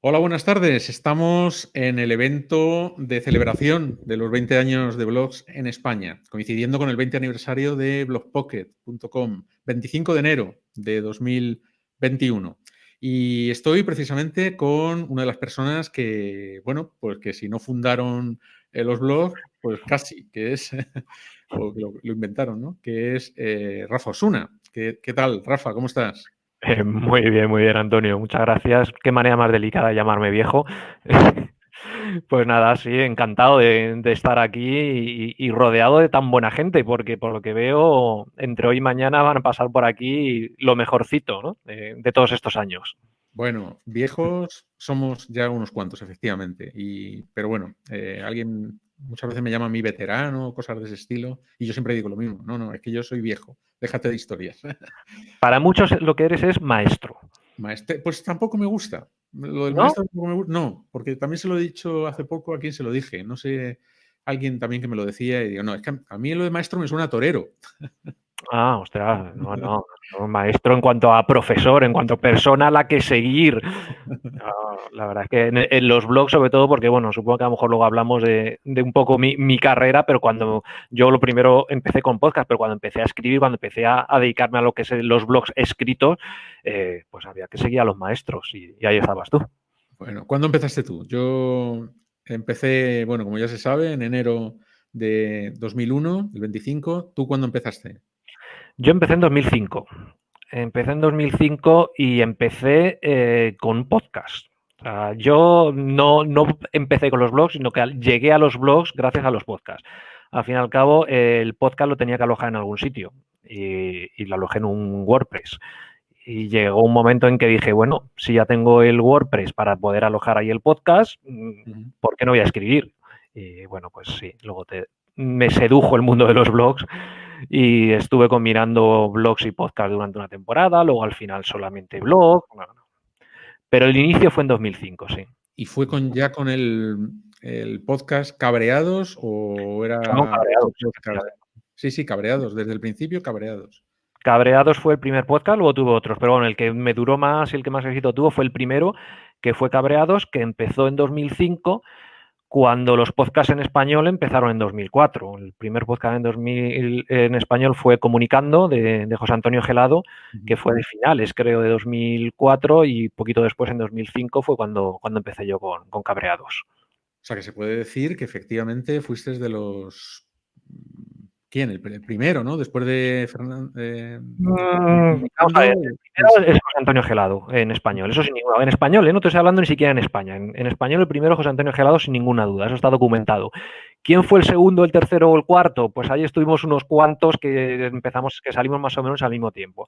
Hola, buenas tardes. Estamos en el evento de celebración de los 20 años de blogs en España, coincidiendo con el 20 aniversario de blogpocket.com, 25 de enero de 2021. Y estoy precisamente con una de las personas que, bueno, pues que si no fundaron los blogs, pues casi, que es, o que lo inventaron, ¿no? Que es Rafa Osuna. ¿Qué tal, Rafa? ¿Cómo estás? Muy bien, Antonio. Muchas gracias. Qué manera más delicada de llamarme viejo. Pues nada, sí, encantado de estar aquí y rodeado de tan buena gente, porque por lo que veo, entre hoy y mañana van a pasar por aquí lo mejorcito, ¿no? De todos estos años. Bueno, viejos somos ya unos cuantos, efectivamente. Pero bueno, alguien muchas veces me llama a mí veterano, cosas de ese estilo, y yo siempre digo lo mismo. No, no, es que yo soy viejo. Déjate de historias. Para muchos lo que eres es maestro, Pues tampoco me gusta. Lo del ¿no? maestro tampoco me gusta. No, porque también se lo he dicho hace poco a quien se lo dije. No sé, alguien también que me lo decía y digo, no, es que a mí lo de maestro me suena a torero. Ah, ostras, no, maestro en cuanto a profesor, en cuanto a persona a la que seguir. La verdad es que en los blogs, sobre todo, porque bueno, supongo que a lo mejor luego hablamos de un poco mi carrera, pero cuando yo lo primero empecé con podcast, pero cuando empecé a escribir, cuando empecé a dedicarme a lo que es los blogs escritos, pues había que seguir a los maestros y ahí estabas tú. Bueno, ¿cuándo empezaste tú? Yo empecé, bueno, como ya se sabe, en enero de 2001, el 25. ¿Tú cuándo empezaste? Yo empecé en 2005. Empecé en 2005 y empecé con podcast. O sea, yo no empecé con los blogs, sino que llegué a los blogs gracias a los podcasts. Al fin y al cabo, el podcast lo tenía que alojar en algún sitio y lo alojé en un WordPress. Y llegó un momento en que dije, bueno, si ya tengo el WordPress para poder alojar ahí el podcast, Ujú. ¿por qué no voy a escribir? Y bueno, pues sí, me sedujo el mundo de los blogs y estuve combinando blogs y podcast durante una temporada, luego al final solamente blog, no, no. Pero el inicio fue en 2005, sí. ¿Y fue ya con el podcast Cabreados o Son era otro cabreados, podcast? Sí, sí, Cabreados, desde el principio Cabreados. Cabreados fue el primer podcast, luego tuve otros, pero bueno, el que me duró más y el que más éxito tuvo fue el primero, que fue Cabreados, que empezó en 2005, cuando los podcasts en español empezaron en 2004. El primer podcast en español fue Comunicando, de José Antonio Gelado, Ujú. que fue de finales, creo, de 2004, y poquito después, en 2005, fue cuando empecé yo con Cabreados. O sea, que se puede decir que efectivamente fuiste de los... ¿Quién? El primero, ¿no? Después de Fernando... Vamos a ver, Comunicando, el primero es José Antonio Gelado, en español, eso sin ninguna duda. En español, no te estoy hablando ni siquiera en España. En español, el primero José Antonio Gelado, sin ninguna duda, eso está documentado. ¿Quién fue el segundo, el tercero o el cuarto? Pues ahí estuvimos unos cuantos que salimos más o menos al mismo tiempo.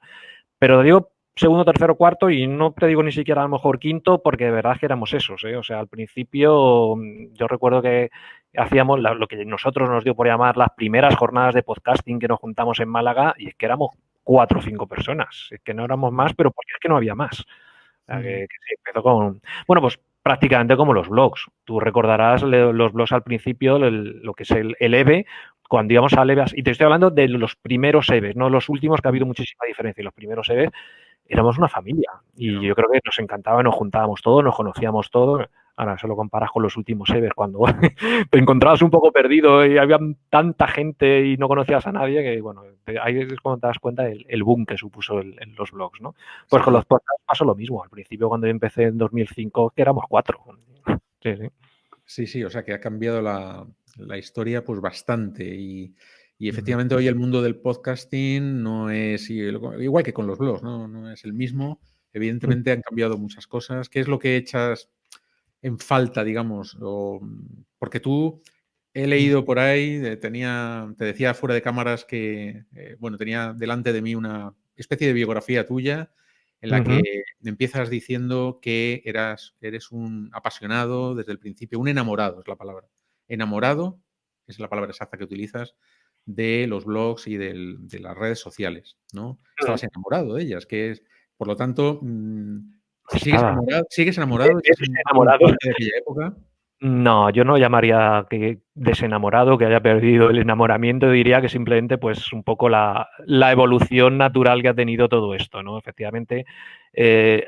Pero digo segundo, tercero, cuarto y no te digo ni siquiera a lo mejor quinto porque de verdad que éramos esos, ¿eh? O sea, al principio yo recuerdo que hacíamos lo que nosotros nos dio por llamar las primeras jornadas de podcasting que nos juntamos en Málaga y es que éramos 4 o 5 personas, es que no éramos más, pero porque es que no había más. O sea, que se empezó con... Bueno, pues prácticamente como los blogs. Tú recordarás los blogs al principio, lo que es el EVE, cuando íbamos al EVE, y te estoy hablando de los primeros EVEs, no los últimos, que ha habido muchísima diferencia. Los primeros EVEs éramos una familia y yo creo que nos encantaba, nos juntábamos todos, nos conocíamos todos. Ahora, eso lo comparas con los últimos Ever, cuando te encontrabas un poco perdido y había tanta gente y no conocías a nadie, que bueno, ahí es cuando te das cuenta del boom que supuso los blogs, ¿no? Pues con Sí, los podcasts pasó lo mismo. Al principio, cuando yo empecé en 2005, que éramos 4. Sí, sí. sí, sí, o sea que ha cambiado la historia pues bastante y Ujú. efectivamente hoy el mundo del podcasting no es igual que con los blogs, ¿no? No es el mismo. Evidentemente han cambiado muchas cosas. ¿Qué es lo que echas en falta, digamos? Porque tú he leído por ahí, te decía fuera de cámaras que, bueno, tenía delante de mí una especie de biografía tuya en la que Ujú. empiezas diciendo que eres un apasionado desde el principio, un enamorado es la palabra. Enamorado es la palabra exacta que utilizas de los blogs y de las redes sociales, ¿no? Estabas enamorado de ellas, que es, por lo tanto, Estaba sigues enamorado, echas un poco en enamorado. falta de aquella época. No, yo no llamaría que desenamorado, que haya perdido el enamoramiento, diría que simplemente pues un poco la evolución natural que ha tenido todo esto, ¿no? Efectivamente, eh,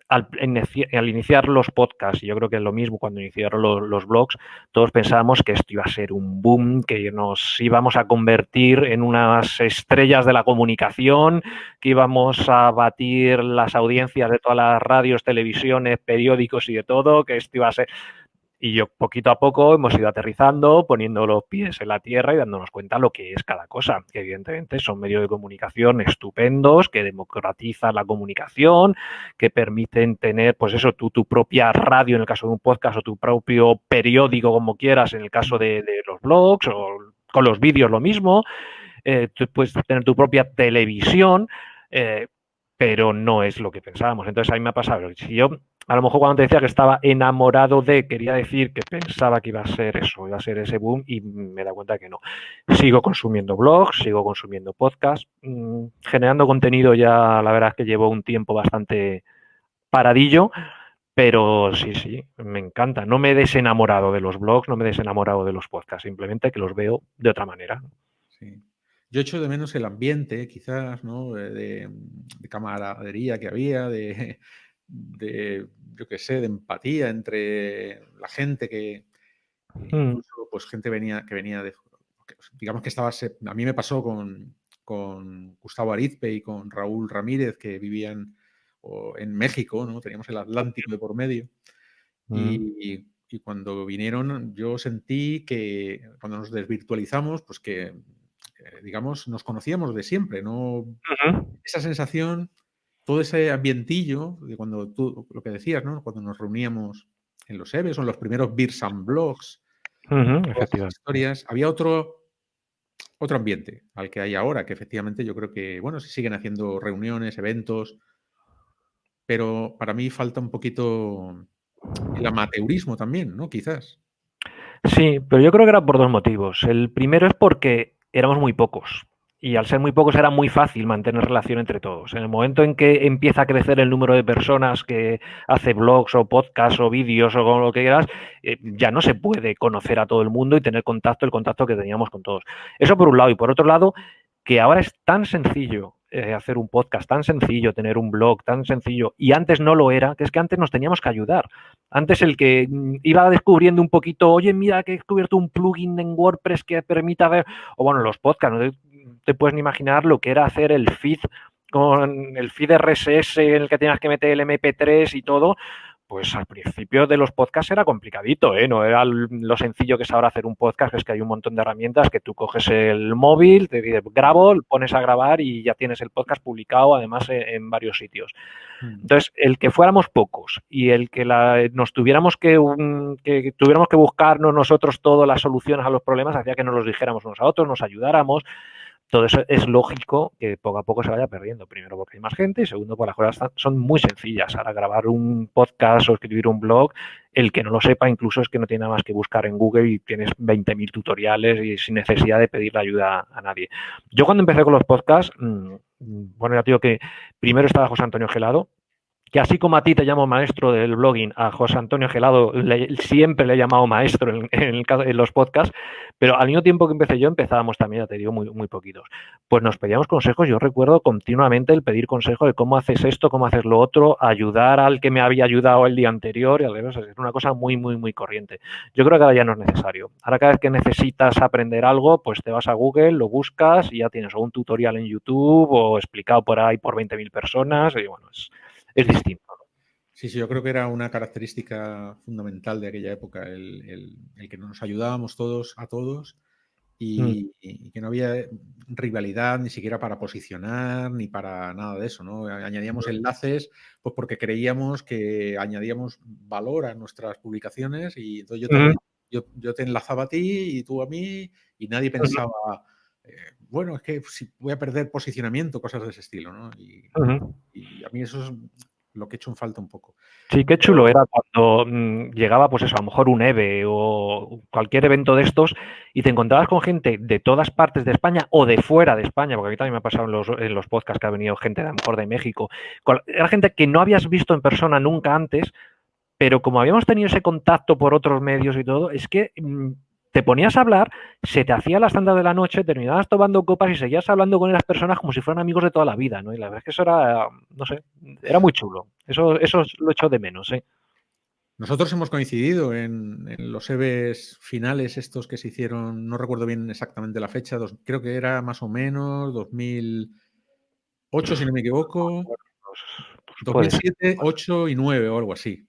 al iniciar los podcasts, y yo creo que es lo mismo cuando iniciaron los blogs, todos pensábamos que esto iba a ser un boom, que nos íbamos a convertir en unas estrellas de la comunicación, que íbamos a batir las audiencias de todas las radios, televisiones, periódicos y de todo, que esto iba a ser... Y yo poquito a poco hemos ido aterrizando, poniendo los pies en la tierra y dándonos cuenta lo que es cada cosa, que evidentemente son medios de comunicación estupendos, que democratizan la comunicación, que permiten tener, pues eso, tu propia radio en el caso de un podcast o tu propio periódico, como quieras, en el caso de los blogs o con los vídeos lo mismo. Tú puedes tener tu propia televisión, pero no es lo que pensábamos. Entonces a mí me ha pasado, si yo a lo mejor cuando te decía que estaba enamorado de, quería decir que pensaba que iba a ser eso, iba a ser ese boom y me da cuenta que no. Sigo consumiendo blogs, sigo consumiendo podcasts, generando contenido ya la verdad es que llevo un tiempo bastante paradillo, pero sí, me encanta. No me he desenamorado de los blogs, no me he desenamorado de los podcasts, simplemente que los veo de otra manera. Sí. Yo echo de menos el ambiente, quizás, ¿no? De camaradería que había, yo qué sé, de empatía entre la gente que incluso pues gente que venía de, digamos que a mí me pasó con Gustavo Arizpe y con Raúl Ramírez, que vivían en México, ¿no? Teníamos el Atlántico de por medio. Y cuando vinieron, yo sentí que cuando nos desvirtualizamos, pues que, digamos, nos conocíamos de siempre, ¿no? Esa sensación, todo ese ambientillo de cuando tú, lo que decías, ¿no? Cuando nos reuníamos en los EVEs o en los primeros Beers and Blogs, todas esas historias, había otro ambiente al que hay ahora, que efectivamente yo creo que, bueno, se siguen haciendo reuniones, eventos, pero para mí falta un poquito el amateurismo también, ¿no? Quizás. Sí, pero yo creo que era por dos motivos. El primero es porque éramos muy pocos y al ser muy pocos era muy fácil mantener relación entre todos. En el momento en que empieza a crecer el número de personas que hace blogs o podcasts o vídeos o con lo que quieras, ya no se puede conocer a todo el mundo y tener el contacto que teníamos con todos. Eso por un lado. Y por otro lado, que ahora es tan sencillo hacer un podcast, tan sencillo tener un blog, tan sencillo, y antes no lo era, que es que antes nos teníamos que ayudar. Antes el que iba descubriendo un poquito, oye, mira que he descubierto un plugin en WordPress que permita ver, o bueno, los podcasts, no te puedes ni imaginar lo que era hacer el feed con el feed RSS en el que tenías que meter el MP3 y todo. Pues al principio de los podcasts era complicadito, ¿eh? No era lo sencillo que es ahora hacer un podcast, que es que hay un montón de herramientas que tú coges el móvil, te dices grabo, pones a grabar y ya tienes el podcast publicado, además en varios sitios. Entonces, el que fuéramos pocos y el que nos tuviéramos que buscarnos nosotros todas las soluciones a los problemas hacía que nos los dijéramos unos a otros, nos ayudáramos. Todo eso es lógico que poco a poco se vaya perdiendo. Primero porque hay más gente y segundo porque las cosas son muy sencillas. Ahora grabar un podcast o escribir un blog, el que no lo sepa incluso es que no tiene nada más que buscar en Google y tienes 20.000 tutoriales y sin necesidad de pedirle ayuda a nadie. Yo cuando empecé con los podcasts, bueno, ya te digo que primero estaba José Antonio Gelado, que así como a ti te llamo maestro del blogging, a José Antonio Gelado siempre le he llamado maestro en los podcasts, pero al mismo tiempo que empecé yo, empezábamos también, ya te digo, muy, muy poquitos. Pues nos pedíamos consejos, yo recuerdo continuamente el pedir consejos de cómo haces esto, cómo haces lo otro, ayudar al que me había ayudado el día anterior, y al revés, es una cosa muy, muy, muy corriente. Yo creo que ahora ya no es necesario. Ahora cada vez que necesitas aprender algo, pues te vas a Google, lo buscas y ya tienes o un tutorial en YouTube o explicado por ahí por 20.000 personas, y bueno, es distinto. Sí, yo creo que era una característica fundamental de aquella época, el que nos ayudábamos todos a todos y que no había rivalidad ni siquiera para posicionar ni para nada de eso, ¿no? Añadíamos enlaces pues porque creíamos que añadíamos valor a nuestras publicaciones y entonces yo te enlazaba a ti y tú a mí y nadie pensaba, bueno, es que si voy a perder posicionamiento, cosas de ese estilo, ¿no? Y a mí eso es lo que he hecho en falta un poco. Sí, qué chulo era cuando llegaba, pues eso, a lo mejor un EVE o cualquier evento de estos y te encontrabas con gente de todas partes de España o de fuera de España, porque a mí también me ha pasado en los podcasts que ha venido gente de a lo mejor de México. Era gente que no habías visto en persona nunca antes, pero como habíamos tenido ese contacto por otros medios y todo, es que te ponías a hablar, se te hacía las tantas de la noche, terminabas tomando copas y seguías hablando con esas personas como si fueran amigos de toda la vida, ¿no? Y la verdad es que eso era, no sé, era muy chulo. Eso lo echo de menos, ¿eh? Nosotros hemos coincidido en los EVEs finales estos que se hicieron, no recuerdo bien exactamente la fecha, creo que era más o menos 2008, si no me equivoco, Pues puede ser. 2007, 8 y 9 o algo así.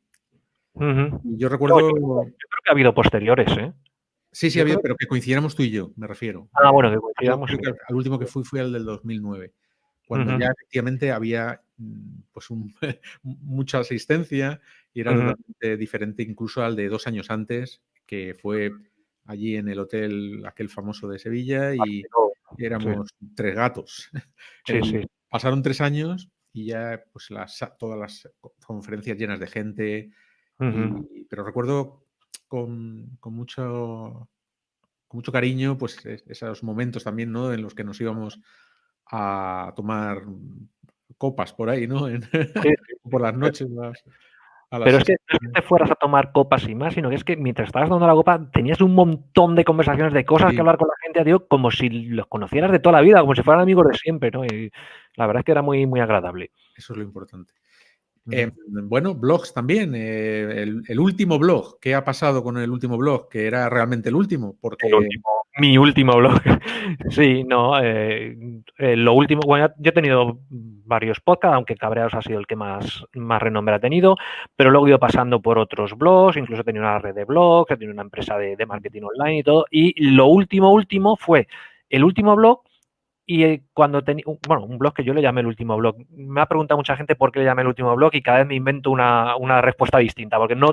Ujú. Y yo No, recuerdo, yo creo que ha habido posteriores, ¿eh? sí, Yo había, creo. pero que coincidiéramos tú y yo, me refiero. Bueno, que Yo coincidamos, creo sí. que al último que fui al del 2009, cuando Ujú, ya efectivamente había pues mucha asistencia y era ujú. totalmente diferente incluso al de 2 años antes, que fue allí en el hotel aquel famoso de Sevilla y Sí, éramos 3 gatos. sí, sí. Pasaron 3 años y ya pues todas las conferencias llenas de gente, Ujú. pero recuerdo con mucho cariño, pues esos momentos también, ¿no? En los que nos íbamos a tomar copas por ahí, ¿no? Sí, Por las sí. noches a las Pero es 6. que no es que te fueras a tomar copas y más, sino que es que mientras estabas tomando la copa tenías un montón de conversaciones, de cosas que Sí, hablar con la gente, tío, como si los conocieras de toda la vida, como si fueran amigos de siempre, ¿no? Y la verdad es que era muy, muy agradable. eso es lo importante. Ujú. Bueno, blogs también. El último blog, ¿qué ha pasado con el último blog? Que era realmente el último, El porque último, mi último blog. Sí, no, lo último, bueno, yo he tenido varios podcasts, aunque Cabreados ha sido el que más renombre ha tenido, pero luego he ido pasando por otros blogs, incluso he tenido una red de blogs, he tenido una empresa de marketing online y todo, y lo último fue el último blog. Y cuando tenía, bueno, un blog que yo le llamé el último blog. Me ha preguntado mucha gente por qué le llamé el último blog y cada vez me invento una respuesta distinta, porque no,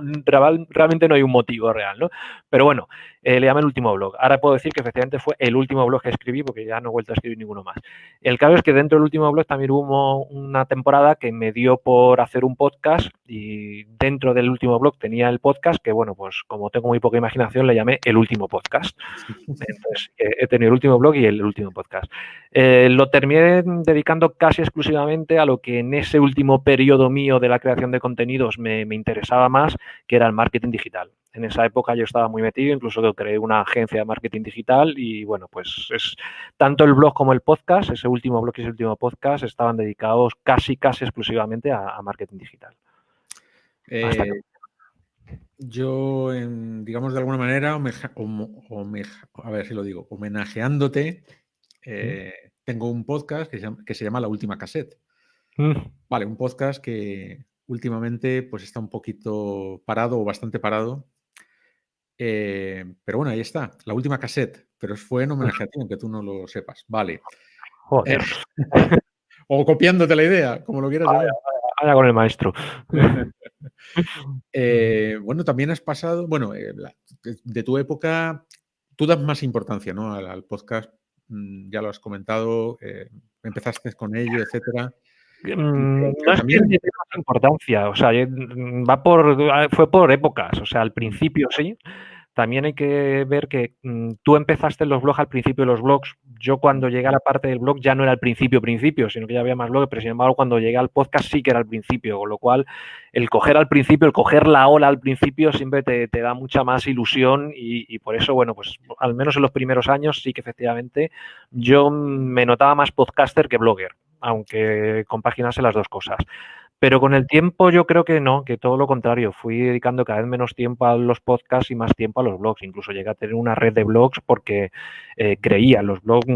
realmente no hay un motivo real, ¿no? Pero bueno, le llamé el último blog. Ahora puedo decir que efectivamente fue el último blog que escribí, porque ya no he vuelto a escribir ninguno más. El caso es que dentro del último blog también hubo una temporada que me dio por hacer un podcast y dentro del último blog tenía el podcast que, bueno, pues como tengo muy poca imaginación, le llamé el último podcast. Entonces, he tenido el último blog y el último podcast. Lo terminé dedicando casi exclusivamente a lo que en ese último periodo mío de la creación de contenidos me interesaba más, que era el marketing digital. En esa época yo estaba muy metido, incluso creé una agencia de marketing digital y bueno, pues es tanto el blog como el podcast, ese último blog y ese último podcast estaban dedicados casi exclusivamente a marketing digital. Hasta que... yo, digamos de alguna manera, a ver si lo digo, homenajeándote, tengo un podcast que se llama La Última Cassette. Vale, un podcast que últimamente pues está un poquito parado o bastante parado. Pero bueno, ahí está, La Última Cassette, pero fue en homenaje a ti, aunque tú no lo sepas. Vale. Eh, Joder, o copiándote la idea, como lo quieras llamar. vaya con el maestro. Bueno, también has pasado, bueno, de tu época, tú das más importancia, ¿no? Al podcast, ya lo has comentado, empezaste con ello, etcétera. No Pero es que también, le dé más importancia, o sea, fue por épocas, o sea, al principio sí. También hay que ver que tú empezaste los blogs al principio de los blogs. Yo cuando llegué a la parte del blog ya no era el principio, sino que ya había más blogs, pero sin embargo cuando llegué al podcast sí que era al principio, con lo cual el coger al principio, el coger la ola al principio siempre te da mucha más ilusión y por eso, bueno, pues al menos en los primeros años sí que efectivamente yo me notaba más podcaster que blogger, aunque compaginase las dos cosas. Pero con el tiempo yo creo que no, que todo lo contrario. Fui dedicando cada vez menos tiempo a los podcasts y más tiempo a los blogs. Incluso llegué a tener una red de blogs porque creía en los blogs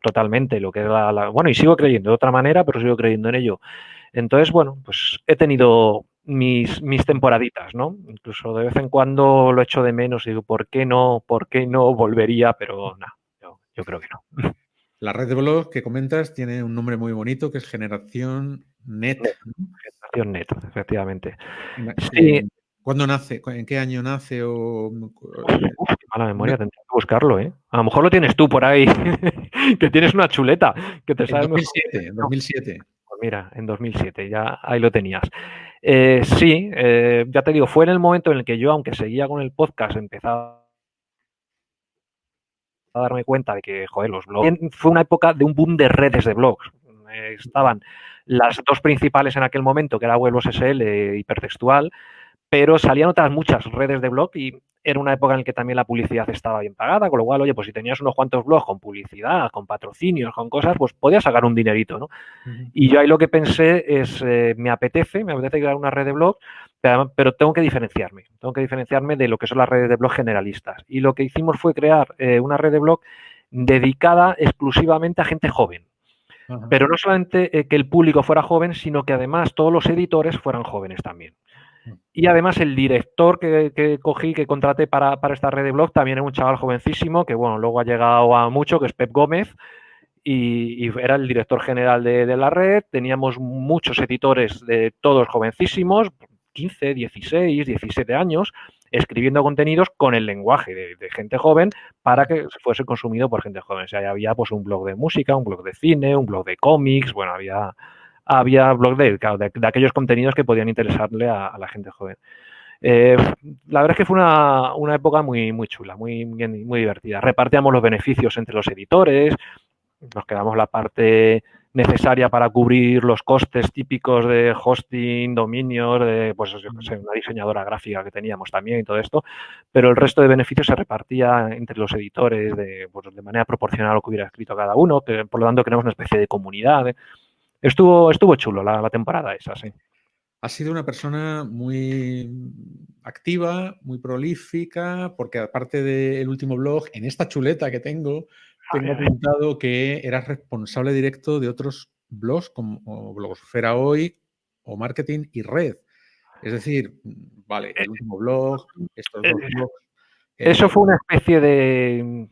totalmente, lo que era bueno, y sigo creyendo de otra manera, pero sigo creyendo en ello. Entonces, bueno, pues he tenido mis temporaditas, ¿no? Incluso de vez en cuando lo echo de menos y digo, ¿por qué no volvería? Pero no, yo creo que no. la red de blogs que comentas tiene un nombre muy bonito que es Generación Net, Net, ¿no? generación net, efectivamente. Sí, Eh, ¿Cuándo nace? ¿En qué año nace? qué mala memoria, tendré que buscarlo, ¿eh? A lo mejor lo tienes tú por ahí, que tienes una chuleta, que te En sabe mejor. 2007, en 2007. Pues mira, en 2007, ya ahí lo tenías. Sí, ya te digo, fue en el momento en el que yo, aunque seguía con el podcast, empezaba a darme cuenta de que, joder, los blogs... Fue una época de un boom de redes de blogs. Estaban las dos principales en aquel momento, que era Webos SL e Hipertextual, pero salían otras muchas redes de blog y era una época en la que también la publicidad estaba bien pagada, con lo cual, oye, pues si tenías unos cuantos blogs con publicidad, con patrocinios, con cosas, pues podías sacar un dinerito, ¿no? Ujú. Y yo ahí lo que pensé es, me apetece crear una red de blog, pero tengo que diferenciarme de lo que son las redes de blog generalistas. Y lo que hicimos fue crear una red de blog dedicada exclusivamente a gente joven. Ajá. Pero no solamente que el público fuera joven, sino que además todos los editores fueran jóvenes también. Mm. Y además el director que cogí, que contraté para esta red de blog, también es un chaval jovencísimo, que bueno, luego ha llegado a mucho, que es Pep Gómez, y era el director general de la red. Teníamos muchos editores de todos jovencísimos, 15, 16, 17 años, escribiendo contenidos con el lenguaje de gente joven para que fuese consumido por gente joven. O sea, había pues un blog de música, un blog de cine, un blog de cómics, bueno, había blog claro, de aquellos contenidos que podían interesarle a la gente joven. Eh, la verdad es que fue una época muy, muy chula, muy divertida. Repartíamos los beneficios entre los editores, nos quedamos la parte necesaria para cubrir los costes típicos de hosting, dominios, de pues yo qué sé, una diseñadora gráfica que teníamos también y todo esto, pero el resto de beneficios se repartía entre los editores pues, de manera proporcional a lo que hubiera escrito cada uno, que por lo tanto creamos una especie de comunidad. Estuvo chulo la temporada esa, sí. Has sido una persona muy activa, muy prolífica, porque aparte del último blog, en esta chuleta que tengo apuntado que eras responsable directo de otros blogs como Blogosfera Hoy o Marketing y Red. Es decir, vale, el último blog, estos dos blogs. Eso fue una especie de,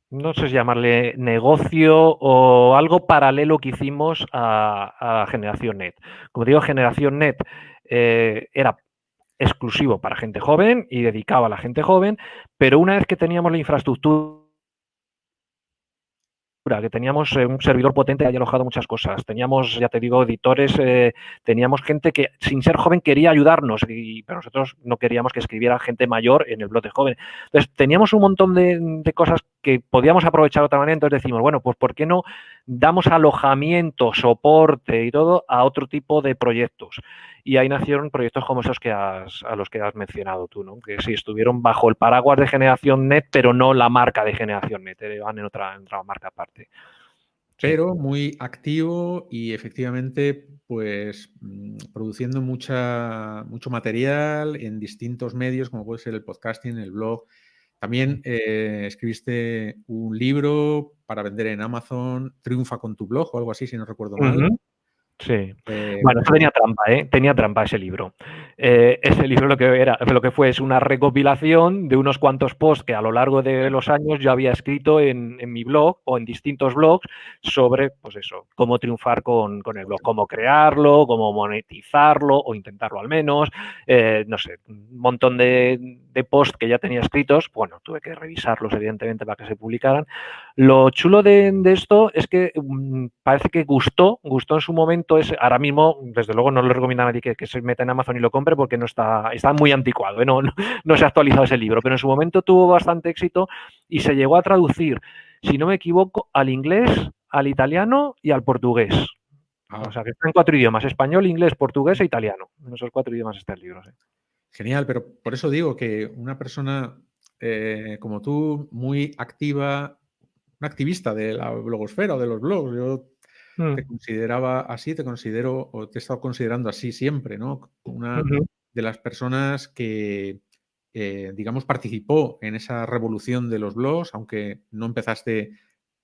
no sé si llamarle negocio o algo paralelo que hicimos a Generación Net. Como digo, Generación Net era exclusivo para gente joven y dedicado a la gente joven, pero una vez que teníamos la infraestructura, que teníamos un servidor potente que haya alojado muchas cosas. Teníamos, ya te digo, editores, teníamos gente que sin ser joven quería ayudarnos, pero nosotros no queríamos que escribiera gente mayor en el blog de joven. Entonces, teníamos un montón de cosas que podíamos aprovechar de otra manera, entonces decimos, bueno, pues ¿por qué no damos alojamiento, soporte y todo a otro tipo de proyectos? Y ahí nacieron proyectos como esos a los que has mencionado tú, ¿no? Que sí estuvieron bajo el paraguas de Generación Net, pero no la marca de Generación Net, van en otra marca aparte. Sí. Pero muy activo y efectivamente, pues produciendo mucho material en distintos medios, como puede ser el podcasting, el blog. También escribiste un libro para vender en Amazon, Triunfa con tu blog o algo así, si no recuerdo mal. Sí. Bueno, eso tenía trampa, ¿eh? Tenía trampa ese libro. Ese libro lo que fue es una recopilación de unos cuantos posts que a lo largo de los años yo había escrito en mi blog o en distintos blogs sobre, pues eso, cómo triunfar con el blog, cómo crearlo, cómo monetizarlo o intentarlo al menos. No sé, un montón de posts que ya tenía escritos. Bueno, tuve que revisarlos, evidentemente, para que se publicaran. Lo chulo de esto es que parece que gustó en su momento. Ahora mismo, desde luego, no le recomiendo a nadie que se meta en Amazon y lo compre porque está muy anticuado, ¿eh? No se ha actualizado ese libro, pero en su momento tuvo bastante éxito y se llegó a traducir, si no me equivoco, al inglés, al italiano y al portugués. O sea, que está en 4 idiomas: español, inglés, portugués e italiano. En esos 4 idiomas está el libro, sí. Genial, pero por eso digo que una persona como tú, muy activa, una activista de la blogosfera o de los blogs, yo te consideraba así, te considero o te he estado considerando así siempre, ¿no? Una de las personas que, digamos, participó en esa revolución de los blogs, aunque no empezaste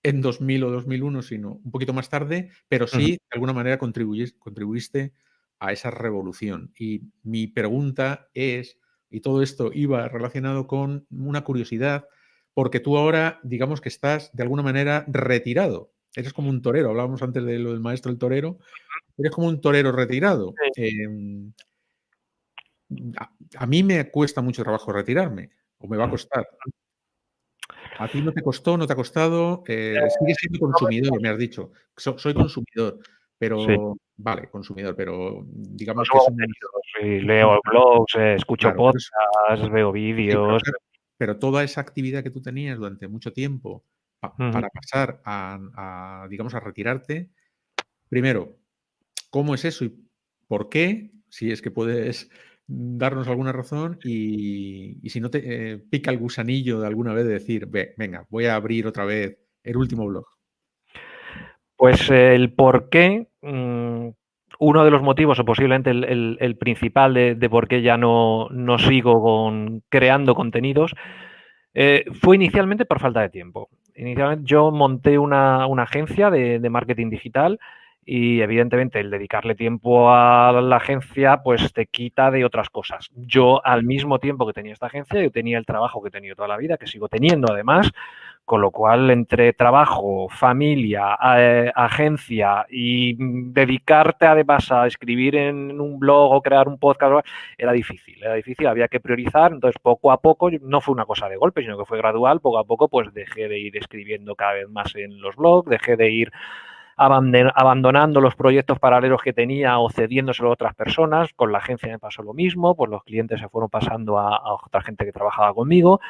en 2000 o 2001, sino un poquito más tarde, pero sí, de alguna manera contribuiste a esa revolución. Y mi pregunta es, y todo esto iba relacionado con una curiosidad, porque tú ahora, digamos que estás de alguna manera retirado. Eres como un torero, hablábamos antes de lo del maestro el torero, eres como un torero retirado. A mí me cuesta mucho trabajo retirarme, o me va a costar. ¿A ti no te costó, no te ha costado? Sigues siendo consumidor, me has dicho. Soy consumidor, Sí. pero vale, consumidor, pero digamos que Consumo eso no es contenidos, sí, leo blogs, escucho claro, pero podcasts, veo sí, vídeos. pero toda esa actividad que tú tenías durante mucho tiempo para pasar digamos, a retirarte, primero, ¿cómo es eso y por qué? Si es que puedes darnos alguna razón y si no te pica el gusanillo de alguna vez de decir, venga, voy a abrir otra vez el último blog. Pues el por qué, uno de los motivos, o posiblemente el principal de por qué ya no sigo creando contenidos, fue inicialmente por falta de tiempo. Inicialmente yo monté una agencia de marketing digital y evidentemente el dedicarle tiempo a la agencia pues te quita de otras cosas. Yo al mismo tiempo que tenía esta agencia, yo tenía el trabajo que he tenido toda la vida, que sigo teniendo además, con lo cual entre trabajo, familia, agencia y dedicarte además a escribir en un blog o crear un podcast era difícil, había que priorizar, entonces poco a poco, no fue una cosa de golpe, sino que fue gradual, poco a poco pues dejé de ir escribiendo cada vez más en los blogs, dejé de ir abandonando los proyectos paralelos que tenía o cediéndoselo a otras personas. Con la agencia me pasó lo mismo, pues los clientes se fueron pasando a otra gente que trabajaba conmigo.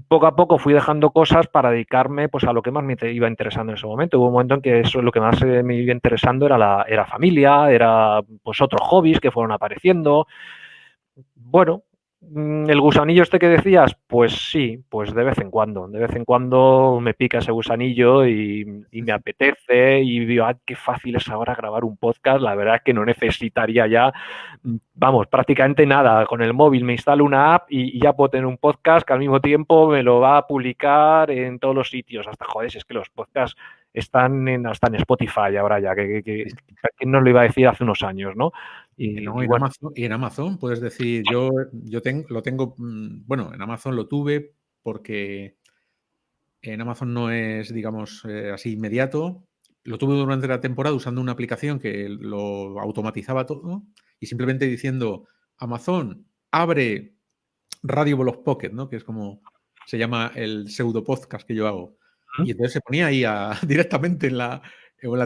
Poco a poco fui dejando cosas para dedicarme pues, a lo que más me iba interesando en ese momento. Hubo un momento en que eso lo que más me iba interesando era familia, era pues otros hobbies que fueron apareciendo. Bueno, el gusanillo este que decías, pues sí, pues de vez en cuando me pica ese gusanillo y me apetece y digo, qué fácil es ahora grabar un podcast, la verdad es que no necesitaría ya, vamos, prácticamente nada, con el móvil me instalo una app y ya puedo tener un podcast que al mismo tiempo me lo va a publicar en todos los sitios, hasta joder, es que los podcasts están hasta en Spotify ahora ya, ¿quién nos lo iba a decir hace unos años, ¿no? No, Y bueno. en Amazon puedes decir, yo lo tengo, bueno, en Amazon lo tuve porque en Amazon no es, digamos, así inmediato. Lo tuve durante la temporada usando una aplicación que lo automatizaba todo y simplemente diciendo, Amazon, abre Radio Bolos Pocket, ¿no? Que es como se llama el pseudo podcast que yo hago. Y entonces se ponía ahí directamente en la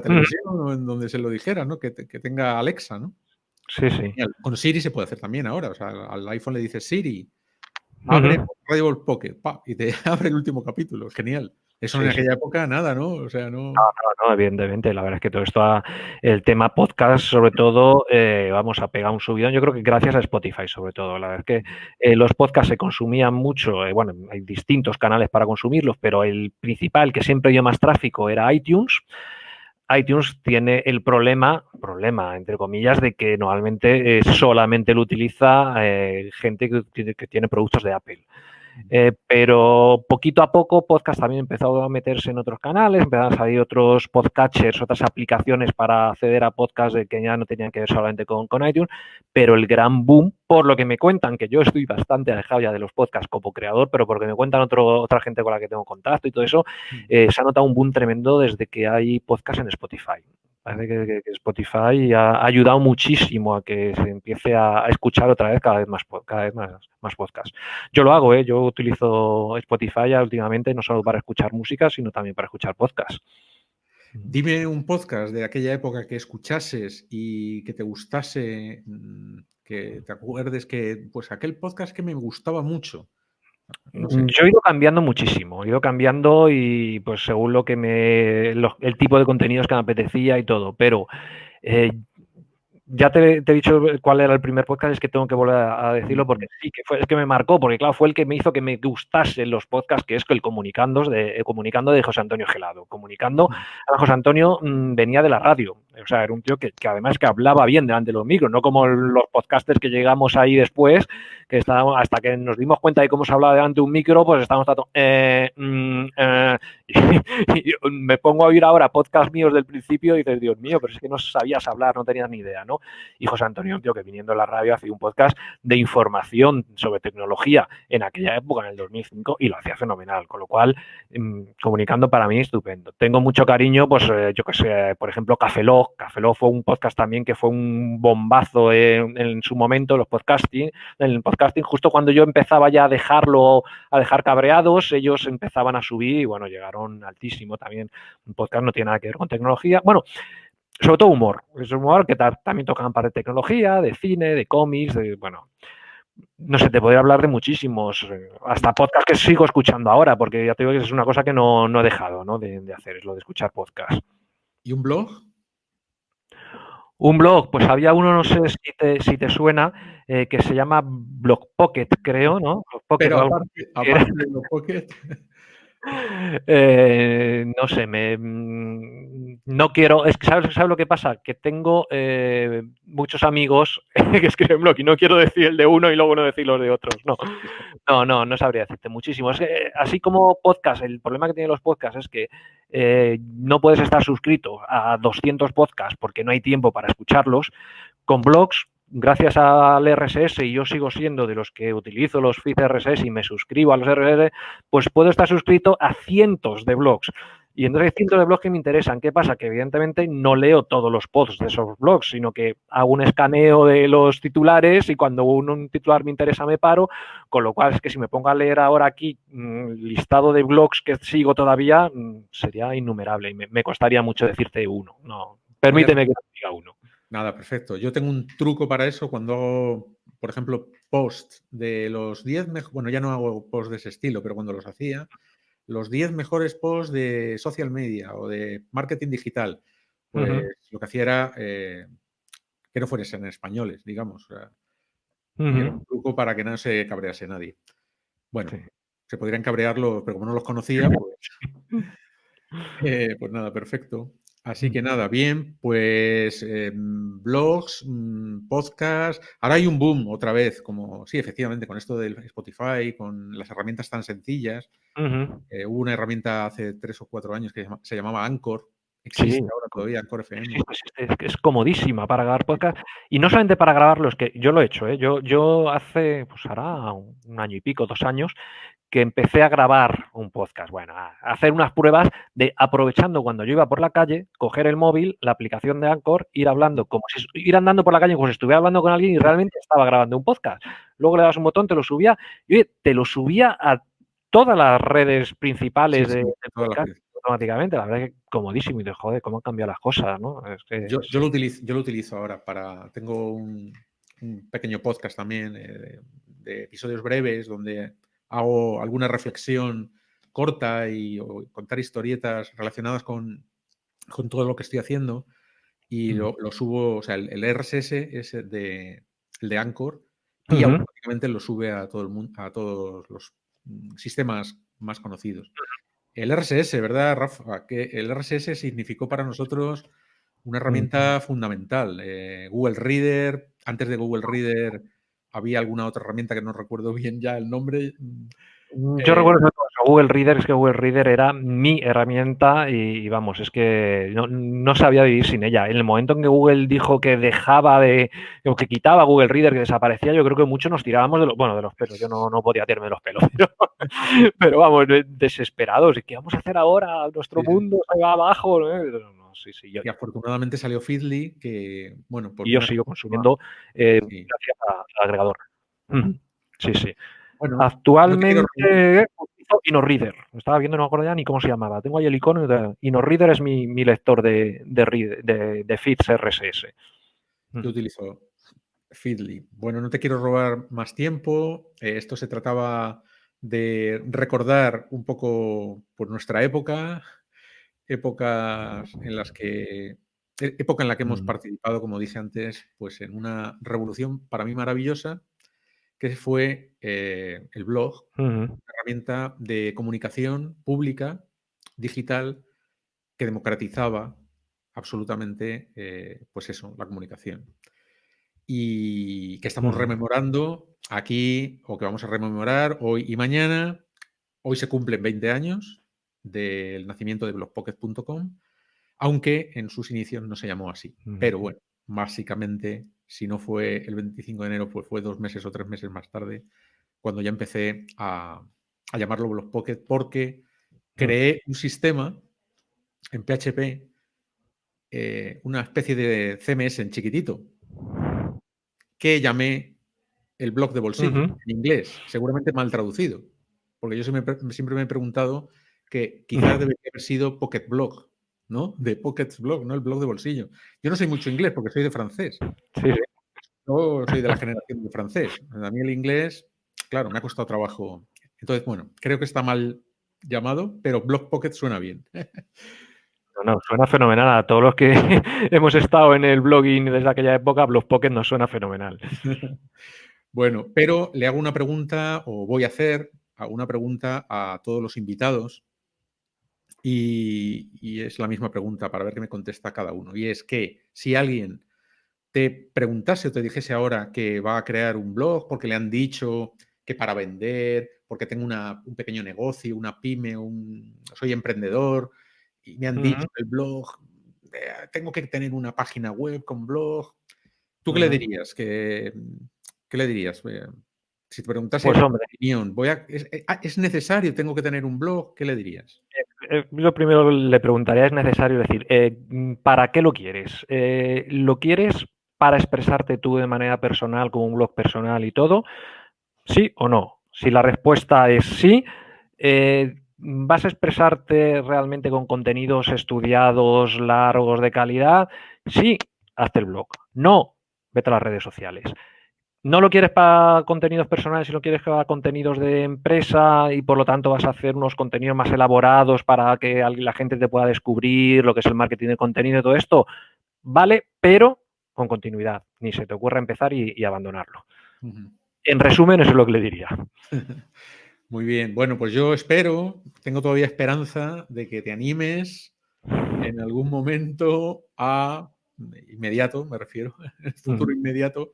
televisión o en donde se lo dijera, ¿no? Que tenga Alexa, ¿no? Sí, sí. Con Siri se puede hacer también ahora. O sea, al iPhone le dices Siri, abre Uh-huh. Radio Ball Pocket, y te abre el último capítulo. Genial. Eso en Sí, sí. aquella época nada, ¿no? O sea, no. No, evidentemente. La verdad es que todo esto, el tema podcast, sobre todo, vamos a pegar un subidón. Yo creo que gracias a Spotify, sobre todo. La verdad es que los podcasts se consumían mucho. Bueno, hay distintos canales para consumirlos, pero el principal que siempre dio más tráfico era iTunes. iTunes tiene el problema, entre comillas, de que normalmente solamente lo utiliza gente que tiene productos de Apple. Pero poquito a poco podcast también empezó a meterse en otros canales, empezaron a salir otros podcatchers, otras aplicaciones para acceder a podcasts que ya no tenían que ver solamente con iTunes, pero el gran boom, por lo que me cuentan, que yo estoy bastante alejado ya de los podcasts como creador, pero porque me cuentan otra gente con la que tengo contacto y todo eso, se ha notado un boom tremendo desde que hay podcasts en Spotify. Parece que Spotify ha ayudado muchísimo a que se empiece a escuchar otra vez cada vez más podcasts. Yo lo hago, yo utilizo Spotify ya últimamente no solo para escuchar música, sino también para escuchar podcasts. Dime un podcast de aquella época que escuchases y que te gustase, que te acuerdes que, pues aquel podcast que me gustaba mucho. No sé. Yo he ido cambiando muchísimo, he ido cambiando y pues según lo que el tipo de contenidos que me apetecía y todo, pero ya te he dicho cuál era el primer podcast, es que tengo que volver a decirlo porque sí, que fue el que me marcó, porque claro, fue el que me hizo que me gustasen los podcasts, que es el Comunicando de José Antonio Gelado. Comunicando, a José Antonio venía de la radio, o sea, era un tío que además que hablaba bien delante de los micros, no como los podcasters que llegamos ahí después, que estábamos, hasta que nos dimos cuenta de cómo se hablaba delante de un micro, pues estábamos tanto y me pongo a oír ahora podcast míos del principio y dices, Dios mío, pero es que no sabías hablar, no tenías ni idea, ¿no? Y José Antonio, un tío que viniendo a la radio hacía un podcast de información sobre tecnología en aquella época, en el 2005, y lo hacía fenomenal, con lo cual, comunicando para mí estupendo. Tengo mucho cariño, pues yo que sé, por ejemplo, Café Lock fue un podcast también que fue un bombazo en su momento, en el podcasting, justo cuando yo empezaba ya a dejar cabreados, ellos empezaban a subir y bueno, llegaron altísimo también. Un podcast no tiene nada que ver con tecnología. Bueno, sobre todo humor. Es humor que también tocan parte de tecnología, de cine, de cómics, bueno, no sé, te podría hablar de muchísimos, hasta podcast que sigo escuchando ahora, porque ya te digo que es una cosa que no he dejado, ¿no? de hacer, es lo de escuchar podcast. ¿Y un blog? Un blog, pues había uno, no sé si te suena, que se llama Blog Pocket, creo, ¿no? Blog Pocket Pero o algo aparte, que era. aparte de los Pocket, No sé, no quiero. Es que, ¿sabes lo que pasa? Que tengo muchos amigos que escriben blog y no quiero decir el de uno y luego no decir los de otros. No, no sabría decirte muchísimo. Es que, así como podcast, el problema que tienen los podcasts es que no puedes estar suscrito a 200 podcasts porque no hay tiempo para escucharlos. Con blogs, gracias al RSS, y yo sigo siendo de los que utilizo los feeds RSS y me suscribo a los RSS, pues puedo estar suscrito a cientos de blogs. Y entonces hay cientos de blogs que me interesan. ¿Qué pasa? Que evidentemente no leo todos los posts de esos blogs, sino que hago un escaneo de los titulares y cuando un titular me interesa me paro, con lo cual es que si me pongo a leer ahora aquí listado de blogs que sigo todavía, sería innumerable y me costaría mucho decirte uno. No, mira, permíteme que te diga uno. nada, perfecto. Yo tengo un truco para eso cuando hago, por ejemplo, posts de los 10 mejores, bueno, ya no hago posts de ese estilo, pero cuando los hacía, los 10 mejores posts de social media o de marketing digital, pues lo que hacía era que no fuesen españoles, digamos. O sea, y era un truco para que no se cabrease nadie. Bueno, Sí. se podrían cabrearlo, pero como no los conocía, pues nada, perfecto. Así que nada, bien, pues blogs, podcasts. Ahora hay un boom otra vez, como sí, efectivamente, con esto del Spotify, con las herramientas tan sencillas. Hubo una herramienta hace 3 o 4 años que se llamaba Anchor. Sí, Existe ahora todavía Anchor FM. es comodísima para grabar podcast y no solamente para grabarlos, que yo lo he hecho, ¿eh? Yo hace, pues hará un año y pico, 2 años, que empecé a grabar un podcast, bueno, a hacer unas pruebas de aprovechando cuando yo iba por la calle, coger el móvil, la aplicación de Anchor, ir hablando, ir andando por la calle como si estuviera hablando con alguien y realmente estaba grabando un podcast. Luego le das un botón, te lo subía y oye, te lo subía a todas las redes Sí, principales sí, de todas las podcast veces. automáticamente. La verdad es que comodísimo y de joder, cómo han cambiado las cosas, ¿no? Es que Yo lo utilizo ahora para. Tengo un pequeño podcast también de episodios breves donde hago alguna reflexión corta o contar historietas relacionadas con todo lo que estoy haciendo y lo subo, o sea, el RSS es el de Anchor y Ujú. automáticamente lo sube a todo el mundo, a todos los sistemas más conocidos. El RSS, ¿verdad, Rafa? Que el RSS significó para nosotros una herramienta fundamental. Google Reader, antes de Google Reader había alguna otra herramienta que no recuerdo bien ya el nombre. Yo Eh, recuerdo sobre todo eso, Google Reader, es que Google Reader era mi herramienta y vamos, es que no sabía vivir sin ella. En el momento en que Google dijo que dejaba o que quitaba Google Reader, que desaparecía, yo creo que muchos nos tirábamos de los pelos. Yo no podía tirarme de los pelos, pero vamos, desesperados. ¿Y qué vamos a hacer ahora? Nuestro sí, sí. mundo se va abajo. No, sí, Y afortunadamente salió Feedly, que, bueno, por y yo una sigo reforma, consumiendo sí. gracias al agregador. Sí. Bueno, no te quiero robar. Actualmente utilizo InnoReader. Estaba viendo, no me acuerdo ya ni cómo se llamaba. Tengo ahí el icono de InnoReader, es mi lector de feeds RSS. Yo utilizo Feedly. Bueno, no te quiero robar más tiempo. Esto se trataba de recordar un poco por nuestra época, épocas en las que época en la que hemos participado, como dije antes, pues en una revolución para mí maravillosa, que fue el blog, Ujú, una herramienta de comunicación pública, digital, que democratizaba absolutamente, pues eso, la comunicación. Y que estamos ujú, rememorando aquí, o que vamos a rememorar hoy y mañana. Hoy se cumplen 20 años del nacimiento de blogpocket.com, aunque en sus inicios no se llamó así. ujú. Pero bueno, básicamente, si no fue el 25 de enero, pues fue 2 meses o 3 meses más tarde, cuando ya empecé a llamarlo Blogpocket, porque creé un sistema en PHP, una especie de CMS en chiquitito, que llamé el blog de bolsillo, Ujú. en inglés, seguramente mal traducido, porque yo siempre me he preguntado que quizás debería haber sido Pocket Blog, ¿no? De Pocket Blog, no el blog de bolsillo. Yo no sé mucho inglés porque soy de francés. Sí. Yo soy de la generación de francés. A mí el inglés, claro, me ha costado trabajo. Entonces, bueno, creo que está mal llamado, pero Blog Pocket suena bien. No, suena fenomenal. A todos los que hemos estado en el blogging desde aquella época, Blogpocket nos suena fenomenal. Bueno, pero le hago una pregunta, o voy a hacer una pregunta a todos los invitados, y es la misma pregunta para ver qué me contesta cada uno. Y es que si alguien te preguntase o te dijese ahora que va a crear un blog porque le han dicho que para vender, porque tengo un pequeño negocio, una pyme, soy emprendedor, y me han dicho Ujú, el blog, tengo que tener una página web con blog. ¿Tú qué le ujú. dirías? ¿Qué le dirías? Si te preguntase Pues tu hombre, opinión, ¿es necesario? ¿Tengo que tener un blog? ¿Qué le dirías? lo primero le preguntaría, es necesario decir, ¿para qué lo quieres? ¿Lo quieres para expresarte tú de manera personal, con un blog personal y todo? ¿Sí o no? Si la respuesta es sí, ¿vas a expresarte realmente con contenidos estudiados, largos, de calidad? Sí, hazte el blog. No, vete a las redes sociales. No lo quieres para contenidos personales, si lo quieres para contenidos de empresa y por lo tanto vas a hacer unos contenidos más elaborados para que la gente te pueda descubrir lo que es el marketing de contenido y todo esto, vale, pero con continuidad. Ni se te ocurra empezar y abandonarlo. Ujú. En resumen, eso es lo que le diría. Muy bien. Bueno, pues yo tengo todavía esperanza de que te animes en algún momento inmediato, me refiero, en el futuro inmediato,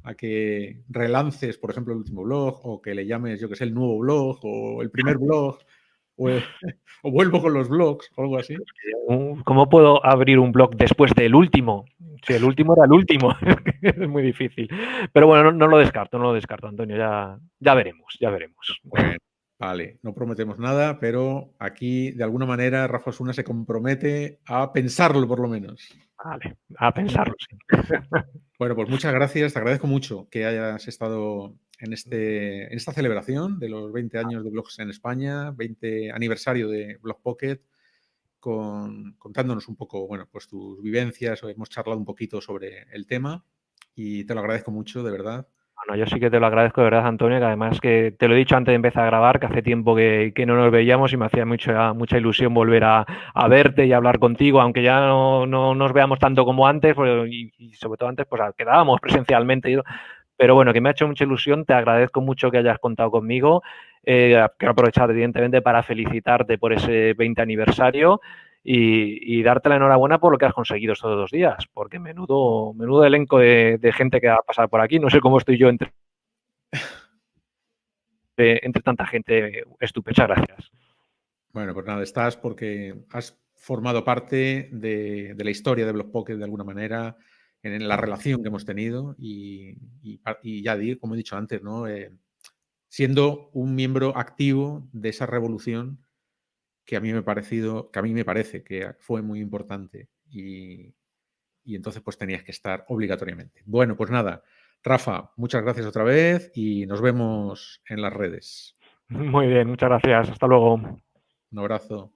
a que relances, por ejemplo, el último blog, o que le llames, yo que sé, el nuevo blog, o el primer blog, o, o vuelvo con los blogs, o algo así. ¿Cómo puedo abrir un blog después del último? Si el último era el último, es muy difícil. Pero bueno, no lo descarto, no lo descarto, Antonio. Ya veremos, ya veremos. Bueno, vale, no prometemos nada, pero aquí, de alguna manera, Rafa Osuna se compromete a pensarlo, por lo menos. Vale, a pensarlo, sí. Bueno, pues muchas gracias. Te agradezco mucho que hayas estado en esta celebración de los 20 años de blogs en España, 20 aniversario de Blog Pocket, contándonos un poco, bueno, pues tus vivencias. Hemos charlado un poquito sobre el tema y te lo agradezco mucho, de verdad. Bueno, yo sí que te lo agradezco de verdad, Antonio, que además que te lo he dicho antes de empezar a grabar, que hace tiempo que no nos veíamos y me hacía mucha ilusión volver a verte y hablar contigo, aunque ya no nos veamos tanto como antes, y sobre todo antes, pues quedábamos presencialmente. Pero bueno, que me ha hecho mucha ilusión, te agradezco mucho que hayas contado conmigo. Quiero aprovechar, evidentemente, para felicitarte por ese 20 aniversario y darte la enhorabuena por lo que has conseguido estos 2 días, porque menudo elenco de gente que va a pasar por aquí. No sé cómo estoy yo entre tanta gente estupenda. Muchas gracias. Bueno, pues nada, estás porque has formado parte de la historia de Blog Pocket de alguna manera, en la relación que hemos tenido y ya como he dicho antes, ¿no? Siendo un miembro activo de esa revolución que a mí me parece que fue muy importante y entonces pues tenías que estar obligatoriamente. Bueno, pues nada, Rafa, muchas gracias otra vez y nos vemos en las redes. Muy bien, muchas gracias. Hasta luego. Un abrazo.